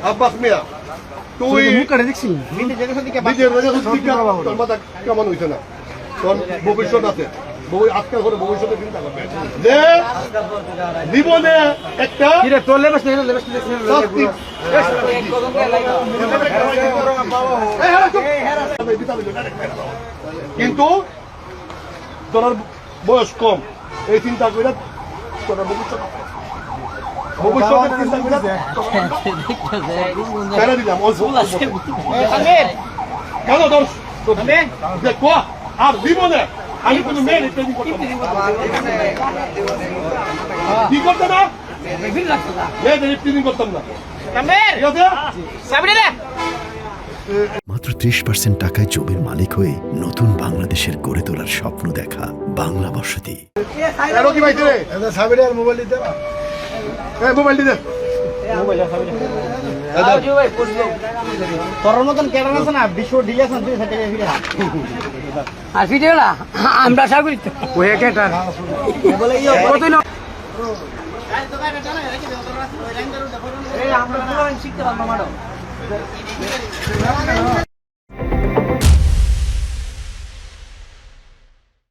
আব্বাস মিয়া তুই তোর মাথা কেমন হইছে না তোর ভবিষ্যৎ আছে আজকাল করে ভবিষ্যতে চিন্তা করবে জীবনে একটা কিন্তু তোর বয়স কম এই চিন্তা করে তোর ভবিষ্যতের চিন্তা করে দিলাম কেন তোর আর জীবনে আমি কোনো মেয়ের ট্রেনিং কি করতে না মেয়েদের ট্রেনিং করতাম না মাত্র 30% টাকায় জমির মালিক হয়ে নতুন বাংলাদেশের গড়ে তোলার স্বপ্ন দেখা বাংলা বসতি। তোর মতন কেমন আছে না বিশ্ব ডিল আছে আর ভিডিও না আমরা সাগরি আমরা শিখতে পারবো ম্যাডাম।